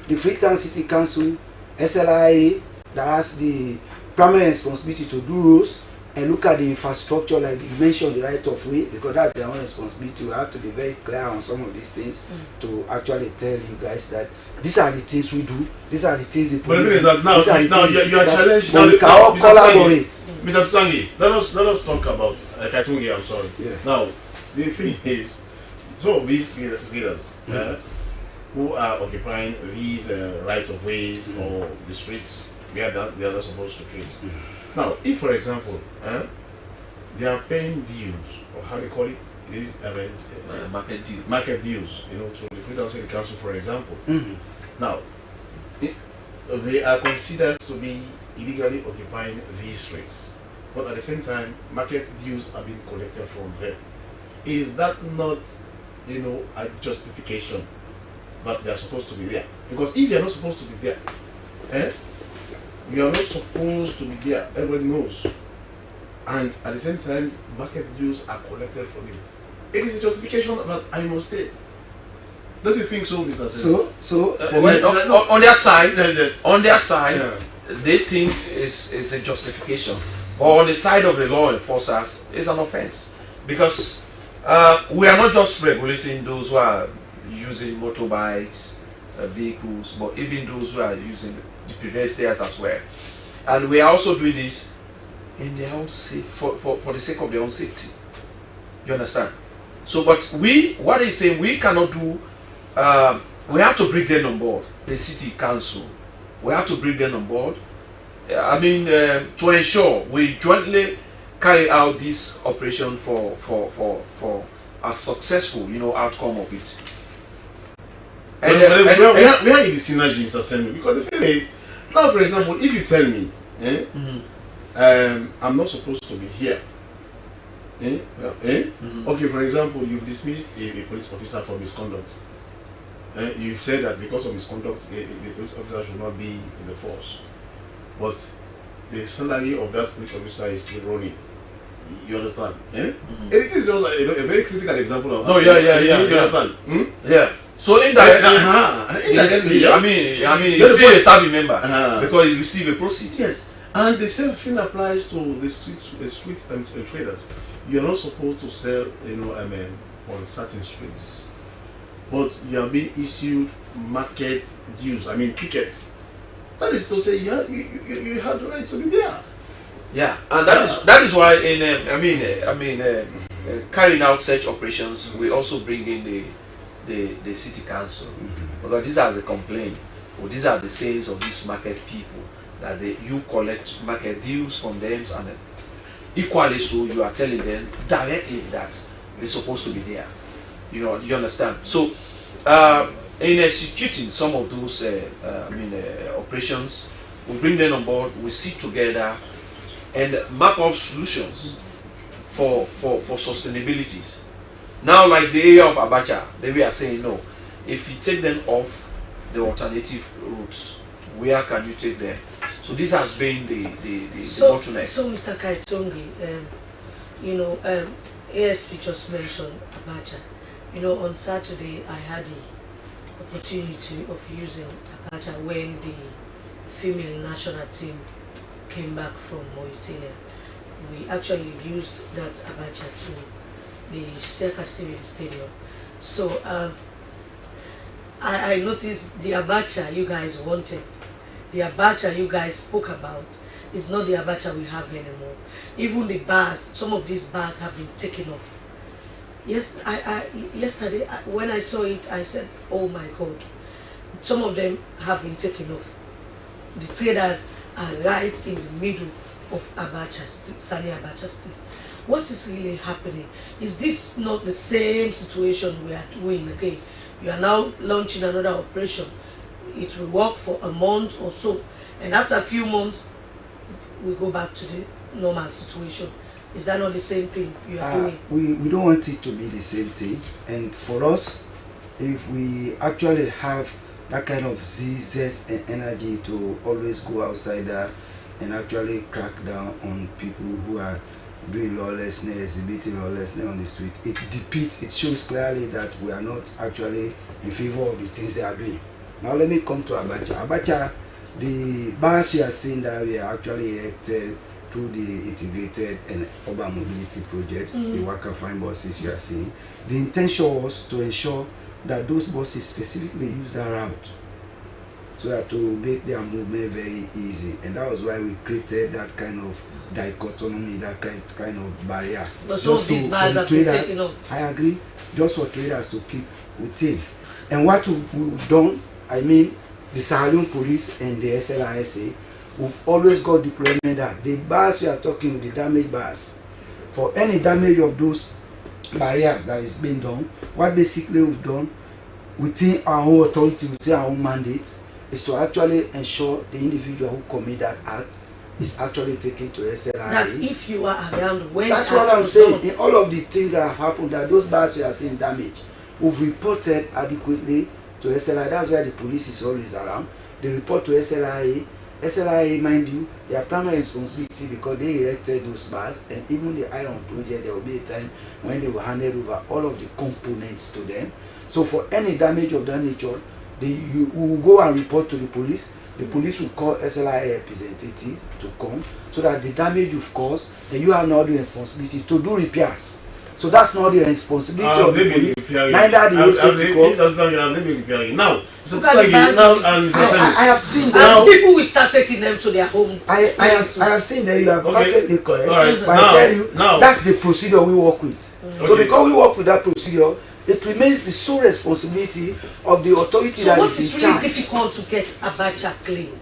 The Freetown City Council, SLIA, that has the primary responsibility to do roads and look at the infrastructure, like you mentioned, the right of way, because that's their own responsibility. We have to be very clear on some of these things to actually tell you guys that these are the things we do, these are the things the police do. But the thing is that now you are challenged. Now we can all collaborate. Mr. Tutangi, let us talk about Kaitungi, I'm sorry. Yeah. Now, the thing is, some of these leaders who are occupying these right of ways or the streets where they are not supposed to treat. Now, if, for example, they are paying dues, or how do you call it? It is market dues. Market dues, you know, to the Freetown City Council, for example. Now, they are considered to be illegally occupying these streets, but at the same time, market dues are being collected from them. Is that not, you know, a justification? But they are supposed to be there, because if they are not supposed to be there, you are not supposed to be there, everybody knows. And at the same time, market dues are collected from you. it is a justification that I must stay. Don't you think so, Mr. On their side, yes. On their side, they think it's a justification. But on the side of the law enforcers, it's an offense. Because we are not just regulating those who are using motorbikes, vehicles, but even those who are using the pedestrians as well. And we are also doing this in their own for the sake of their own safety. You understand? So, but what they say, we cannot do. We have to bring them on board. The city council, we have to bring them on board. I mean, to ensure we jointly carry out this operation for a successful, outcome of it. And we are in the synergy, Mr. Semi, because the thing is, now, for example, if you tell me, I'm not supposed to be here. Okay, for example, you've dismissed a police officer for misconduct. You've said that because of misconduct, the police officer should not be in the force. But the salary of that police officer is still running. You understand? It is also a very critical example of. No, yeah. You understand? Yeah. So indirectly, I mean, you see a serving member because you receive a proceed. Yes, and the same thing applies to the street traders. You are not supposed to sell, on certain streets, but you are being issued market dues. I mean, tickets. That is to say, you have the right to be there. Yeah, and that is why in carrying out such operations, we also bring in the city council, because these are the complaints, or these are the sales of these market people that you collect market dues from them, and equally so you are telling them directly that they're supposed to be there. You understand? So in executing some of those operations, we bring them on board, we sit together and map up solutions for sustainability. Now, like the area of Abacha, we are saying no. If you take them off the alternative routes, where can you take them? So this has been the bottleneck. So Mr. Kaitongi, ASP just mentioned Abacha. On Saturday I had the opportunity of using Abacha when the female national team came back from Mauritania. We actually used that Abacha to the Slbc Tv stadium. So I noticed the Abacha you guys wanted, the Abacha you guys spoke about, is not the Abacha we have anymore. Even the bars, some of these bars have been taken off. Yes, yesterday when I saw it, I said, oh my God, some of them have been taken off. The traders are right in the middle of Sani Abacha Street. What is really happening? Is this not the same situation we are doing again? You are now launching another operation. It will work for a month or so, and after a few months, we go back to the normal situation. Is that not the same thing you are doing? We don't want it to be the same thing. And for us, if we actually have that kind of zest and energy to always go outside there and actually crack down on people who are doing lawlessness, exhibiting lawlessness on the street, it shows clearly that we are not actually in favor of the things they are doing. Now let me come to Abacha. Abacha, the bars you are seeing that we are actually erected through the integrated and urban mobility project, the Waka Fine buses you are seeing. The intention was to ensure that those buses specifically use that route, so that to make their movement very easy, and that was why we created that kind of dichotomy, that kind of barrier. But some of these bars have been taken off. I agree, just for traders to keep within. And what we've done, the Sierra Leone police and the SLISA, we've always got deployment that the bars you are talking, the damaged bars, for any damage of those barriers that is being done, what basically we've done within our own authority, within our own mandate, is to actually ensure the individual who commit that act is actually taken to SLIA. That's if you are around when. That's what I'm saying. In all of the things that have happened, that those bars you are seeing damage, we've reported adequately to SLIA. That's why the police is always around. They report to SLIA, SLIA, mind you, their primary responsibility because they erected those bars, and even the iron project, there will be a time when they will hand over all of the components to them. So for any damage of that nature, you will go and report to the police. The police will call SLIA representative to come, so that the damage you've caused, and you have now the responsibility to do repairs. So that's not the responsibility of the police. Neither the safety corps. Now, I have seen that people will start taking them to their home. I have seen that you are perfectly correct. Right. But I tell you, that's the procedure we work with. So because we work with that procedure, it remains the sole responsibility of the authority that is in charge. So what is really difficult to get Abacha cleaned?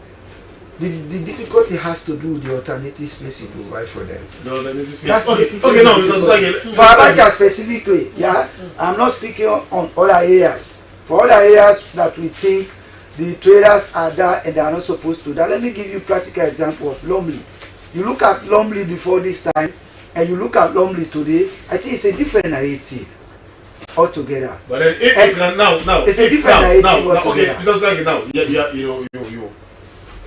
The difficulty has to do with the alternative space you provide for them. No, space. That's okay, no, for Abacha specifically, yeah. I'm not speaking on other areas. For other areas that we think the traders are there and they are not supposed to. That let me give you a practical example of Lumley. You look at Lumley before this time, and you look at Lumley today. I think it's a different narrative altogether. But then now it's a different narrative altogether. Okay,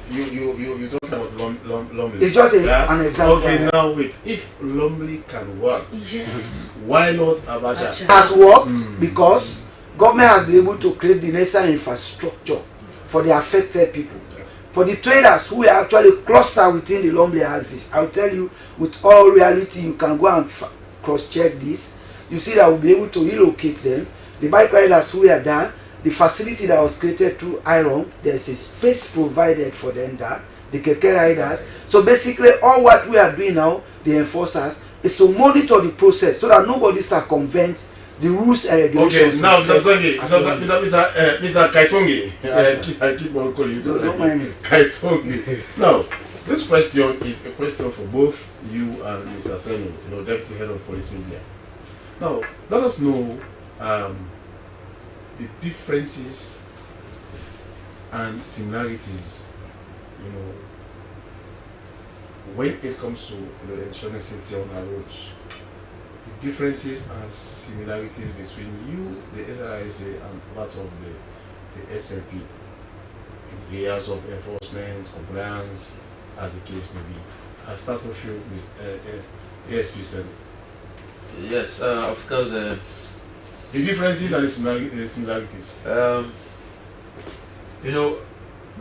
you're talking about Lumley. It's just an example. Okay, now wait. If Lumley can work, yes, why not Abacha? Has worked because government has been able to create the necessary infrastructure for the affected people. For the traders who are actually clustered within the Lumley axis, I'll tell you with all reality, you can go and cross-check this. You see that we'll be able to relocate them. The bike riders who are there, the facility that was created through iron, there's a space provided for them there. The keke riders. So basically, all what we are doing now, the enforcers, is to monitor the process so that nobody circumvents the rules and regulations. Okay, now Mr. Kaitongi, I keep on calling you Kaitongi. Now, this question is a question for both you and Mr. Senu, Deputy Head of Police Media. Now, let us know the differences and similarities, when it comes to ensuring safety on our roads. The differences and similarities between you, the SRISA, and part of the SLP in areas of enforcement, compliance, as the case may be. I'll start with you, Mr. ASP Senu. Yes, of course. The differences and the similarities.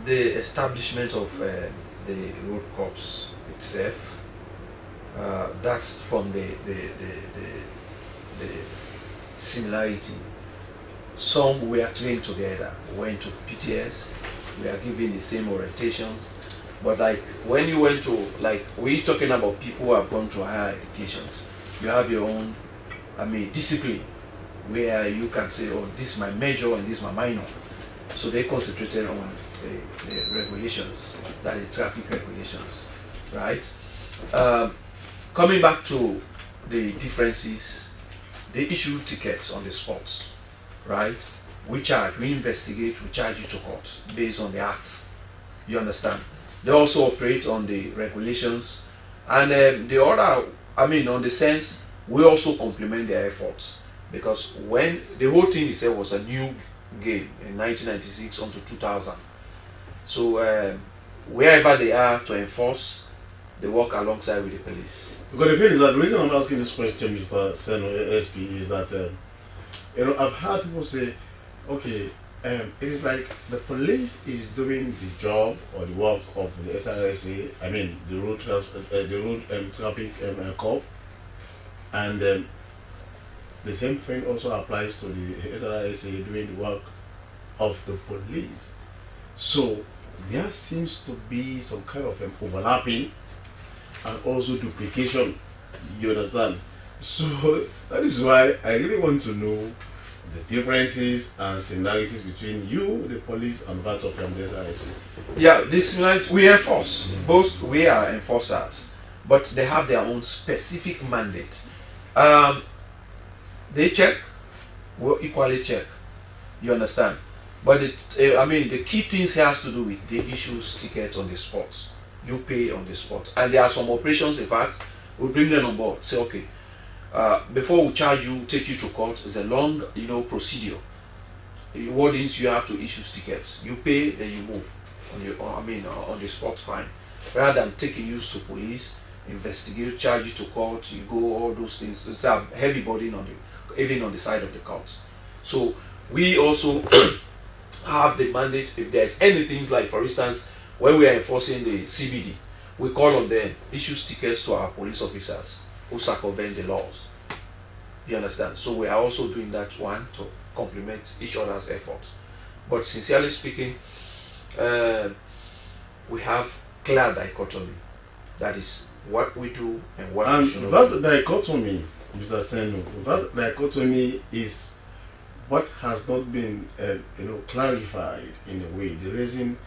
The establishment of the road corps itself. That's from the similarity. Some were trained together, went to PTS, we are given the same orientations. But like when you went to, we're talking about people who have gone to higher educations, you have your own, discipline, where you can say, oh, this is my major and this is my minor. So they concentrated on the regulations, that is traffic regulations, right? Coming back to the differences, they issue tickets on the spot, right? We charge, we investigate, we charge you to court based on the act. You understand? They also operate on the regulations, and the other, on the sense, we also complement their efforts, because when the whole thing itself was a new game in 1996 until 2000. So wherever they are to enforce, they work alongside with the police. Because the thing is that the reason I'm asking this question, Mr. Seno, SP, is that I've heard people say, okay, it is like the police is doing the job or the work of the SRSA, the road traffic corps, and the same thing also applies to the SRSA doing the work of the police. So there seems to be some kind of overlapping and also duplication, you understand? So that is why I really want to know the differences and similarities between you, the police, and that of the SRSA. Yeah, the similarities, we enforce. Both we are enforcers, but they have their own specific mandate. They check, we'll equally check, you understand? But the key things has to do with the issues tickets on the spot. You pay on the spot, and there are some operations. In fact, we bring them on board. Say, okay, before we charge you, take you to court. It's a long, procedure. What is you have to issue tickets. You pay, then you move. on the spot crime, rather than taking you to police, investigate, charge you to court, you go, all those things. It's a heavy burden even on the side of the courts. So we also have the mandate, if there's anything like, for instance, when we are enforcing the CBD, we call on them, issue stickers to our police officers who circumvent the laws. You understand? So we are also doing that one to complement each other's efforts. But sincerely speaking, we have clear dichotomy. That is what we do and what we should not that do. dichotomy, Mr. Senu, that dichotomy is what has not been clarified in a way. The reason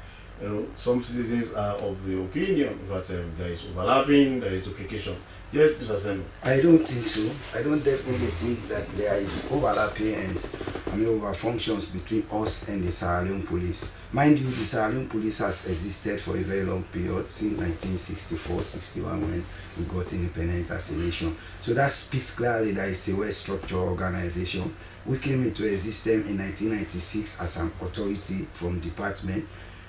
some citizens are of the opinion that there is overlapping, there is duplication. Yes, Mr. Senu. I don't think so. I don't definitely think that there is overlapping and over functions between us and the Sierra Leone police. Mind you, the Sierra Leone police has existed for a very long period, since 1964-61 when we got independence as a nation. So that speaks clearly that it's a well-structured organization. We came into existence in 1996 as an authority from department,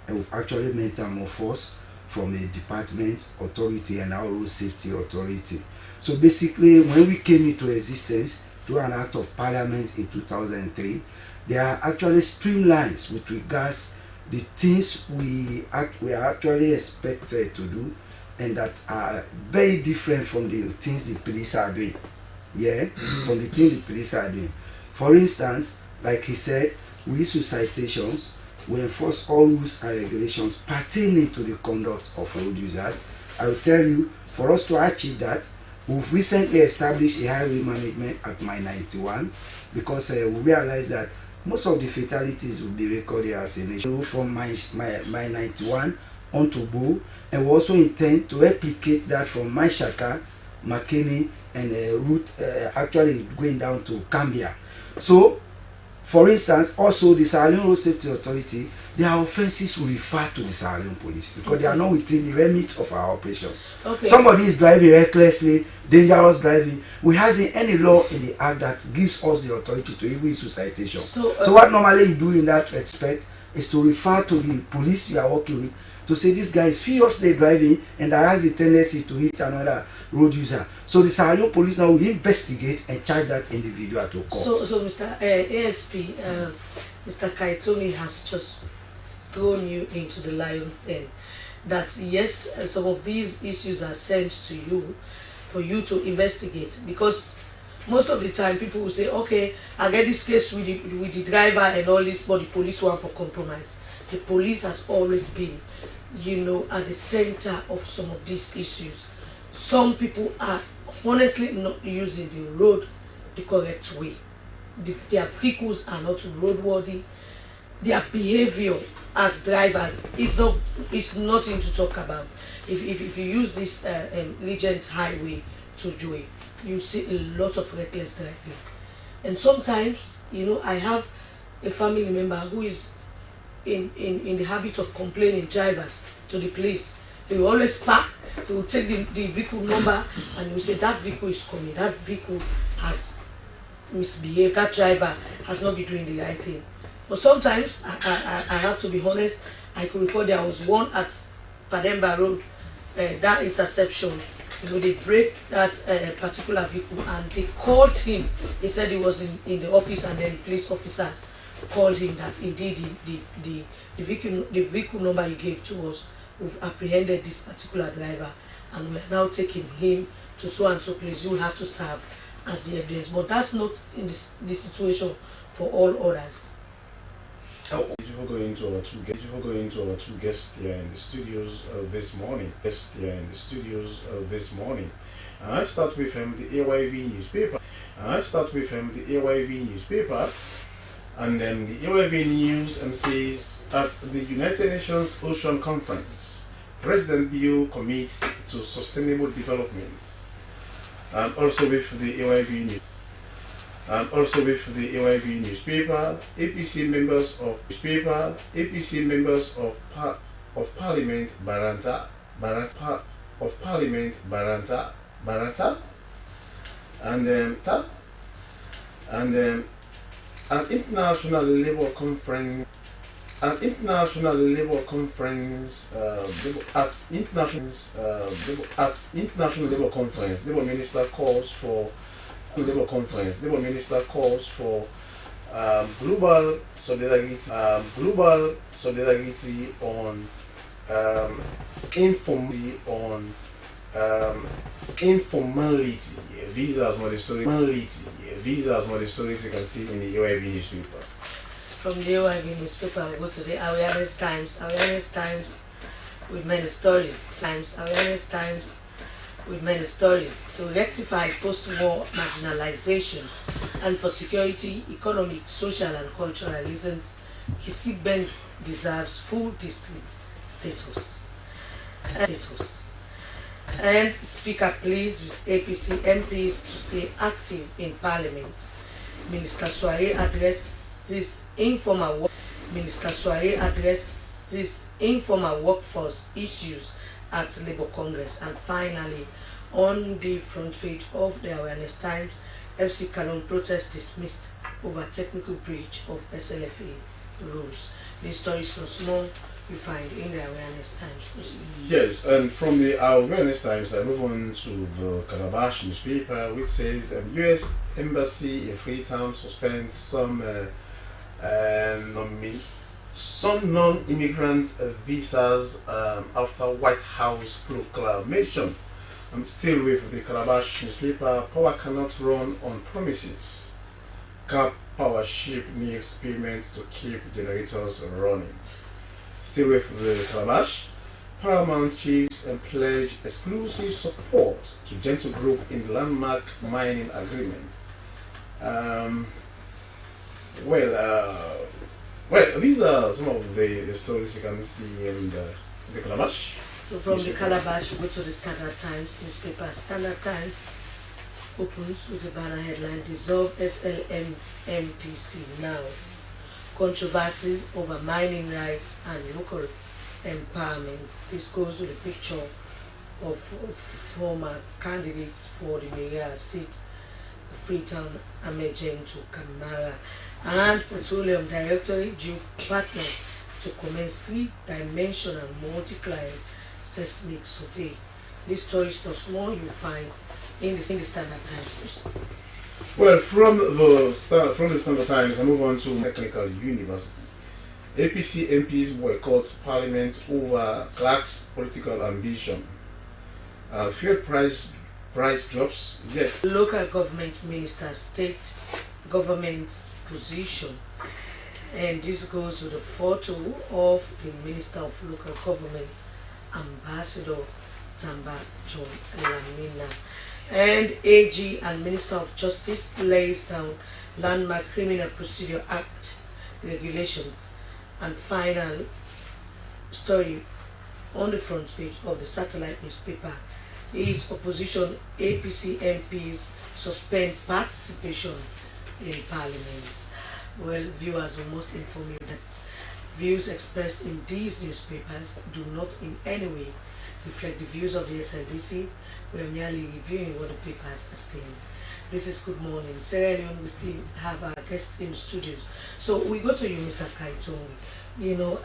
and we've actually metamorphosed from a department authority and our road safety authority. So basically, when we came into existence through an act of parliament in 2003, there are actually streamlines with regards the things we are actually expected to do, and that are very different from the things the police are doing. Yeah, from the things the police are doing. For instance, like he said, we issue citations. We enforce all rules and regulations pertaining to the conduct of road users. I will tell you, for us to achieve that, we've recently established a highway management at Mile 91, because we realized that most of the fatalities will be recorded as a nation from Mile 91 onto Bo, and we also intend to replicate that from Mile Shaka, McKinney, and route actually going down to Cambia. So, for instance, also the Sierra Leone Road Safety Authority, their offenses will refer to the Sierra Leone police because they are not within the remit of our operations. Okay. Somebody is driving recklessly, dangerous driving. We hasn't any law in the act that gives us the authority to even issue citation. So what normally you do in that respect is to refer to the police you are working with to say this guy is furiously driving and that has the tendency to hit another road user. So the Sierra Leone police now will investigate and charge that individual to court. So Mr. ASP, Mr. Kaitoni has just thrown you into the lion's den. That yes, some of these issues are sent to you for you to investigate, because most of the time people will say, okay, I get this case with the driver and all this, but the police want for compromise. The police has always been, at the center of some of these issues. Some people are honestly not using the road the correct way. Their vehicles are not roadworthy. Their behavior as drivers is nothing to talk about. If you use this Regent Highway to Joy, you see a lot of reckless driving. And sometimes, I have a family member who is in the habit of complaining drivers to the police. He will always park, he will take the vehicle number, and he will say that vehicle is coming, that vehicle has misbehaved, that driver has not been doing the right thing. But sometimes, I have to be honest, I could recall there was one at Pademba Road, that interception, they break that particular vehicle, and they called him. He said he was in the office, and then the police officers called him that indeed the vehicle number he gave to us, we've apprehended this particular driver, and we are now taking him to so and so place. You will have to serve as the evidence. But that's not in this situation for all others. Before going to our two guests here in the studios this morning, and I start with the AYV newspaper. And then the AYV News says at the United Nations Ocean Conference, President Bio commits to sustainable development. And also with the AYV News. Newspaper, APC members of Parliament Baranta, and an international labor conference an international labor conference, international labor conference, labor minister calls for global solidarity on informality. These are some of the stories you can see in the UIB newspaper. From the UIB newspaper, we go to the Awareness Times. Awareness Times with many stories. To rectify post-war marginalization and for security, economic, social and cultural reasons, Kisibeng deserves full district status. And Speaker pleads with APC MPs to stay active in Parliament. Minister Soare addresses informal workforce issues at Labour Congress. And finally, on the front page of the Awareness Times, FC Canon protest dismissed over technical breach of SLFA rules. These stories from small you find in the Awareness Times. Yes, and from the Awareness Times, I move on to the Calabash newspaper, which says U.S. Embassy in Freetown suspends some non-immigrant visas after White House proclamation. I'm still with the Calabash newspaper. Power cannot run on promises. Cap Power ship needs payments to keep generators running. Still with the Calabash, Paramount Chiefs and pledge exclusive support to Gentle Group in landmark mining agreement. These are some of the stories you can see in the Calabash. So from the Calabash, we go to the Standard Times newspaper. Standard Times opens with a banner headline: Dissolve SLMMTC now. Controversies over mining rights and local empowerment. This goes with a picture of former candidates for the mayoral seat, the Freetown Amejentu Kamara, and Petroleum Directorate due partners to commence 3-dimensional multi-client seismic survey. These stories plus more you find in the Standard Times. Well, from the Standard Times, I move on to Technical University. APC MPs boycott Parliament over Clark's political ambition. Fuel price drops, yet local government minister state government's position, and this goes with the photo of the Minister of Local Government, Ambassador Tamba John Lamina. And AG and Minister of Justice lays down landmark Criminal Procedure Act regulations. And final story on the front page of the satellite newspaper is opposition APC MPs suspend participation in Parliament. Well, viewers, we must inform you that views expressed in these newspapers do not in any way reflect the views of the SLBC. We are merely reviewing what the papers are saying. This is Good Morning Sierra Leone. We still have our guests in the studios. So we go to you, Mr. Kaitongi. You know,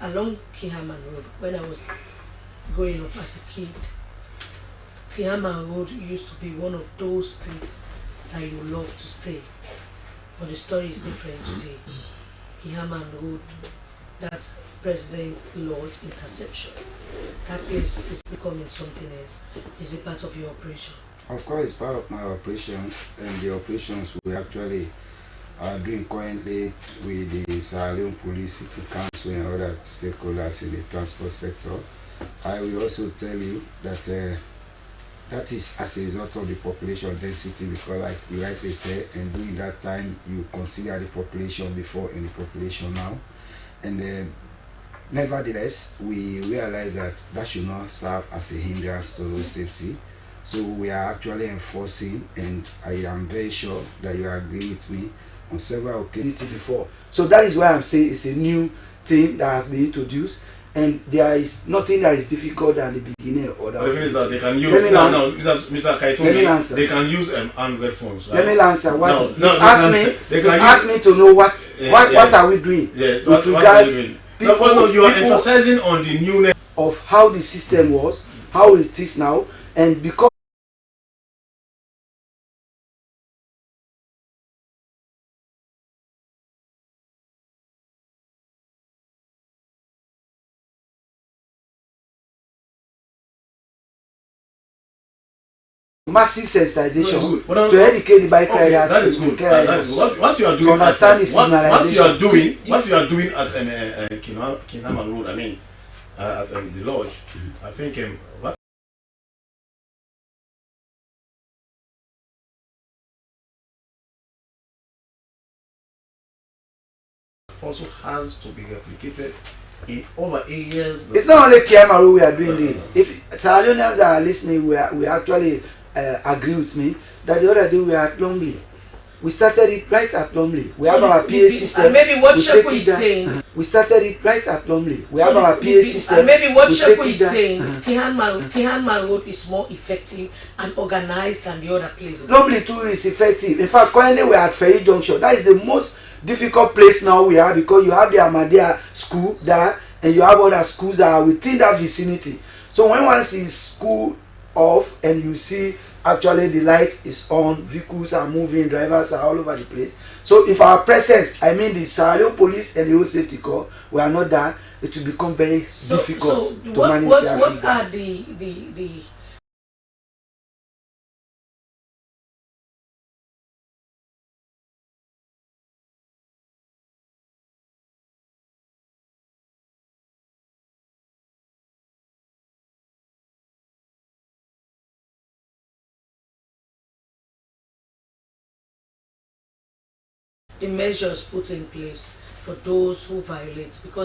along Kenema Road, when I was growing up as a kid, Kenema Road used to be one of those streets that you love to stay. But the story is different today. Kenema Road, that's President Lord interception. That place is becoming something else. Is it part of your operation? Of course, it's part of my operations, and the operations we actually are doing currently with the Sierra Leone Police, City Council and other stakeholders in the transport sector. I will also tell you that that is as a result of the population density, because like you rightly said, and during that time you consider the population before and the population now. And nevertheless, we realize that should not serve as a hindrance to road safety. So we are actually enforcing, and I am very sure that you agree with me on several occasions before. So that is why I'm saying it's a new thing that has been introduced, and there is nothing that is difficult than the beginning or the. The thing is that they can use Mr. Kaitoni, they can use Android phones. Right? Let me answer. What ask me to know what are we doing? Yes, with what regards are you doing? No, you are emphasizing on the newness of how the system was, how it is now, and because massive sensitization to educate the bike riders. That is good. That is good. What you are doing, what you are doing at Kenema Road, I mean, at the lodge, I think what also has to be replicated in over 8 years. It's not only Kenema Road we are doing this. If Sierra Leoneans that are listening, we actually agree with me that the other day we are at Longley. We started it right at Longley. We have our PA system. Maybe what Sheku is saying. We started it right at Longley. We have our PA system. And maybe what Sheku is saying, Kenema Road is more effective and organized than the other places. Longley too is effective. In fact, currently we are at Ferry Junction. That is the most difficult place now we are, because you have the Ahmadiyya school there and you have other schools that are within that vicinity. So when one sees school off and you see actually the light is on, vehicles are moving, drivers are all over the place. So if our presence, I mean the Sierra Leone police and the Road Safety Corps, we are not there, it will become very difficult to manage. What are the measures put in place for those who violate? Because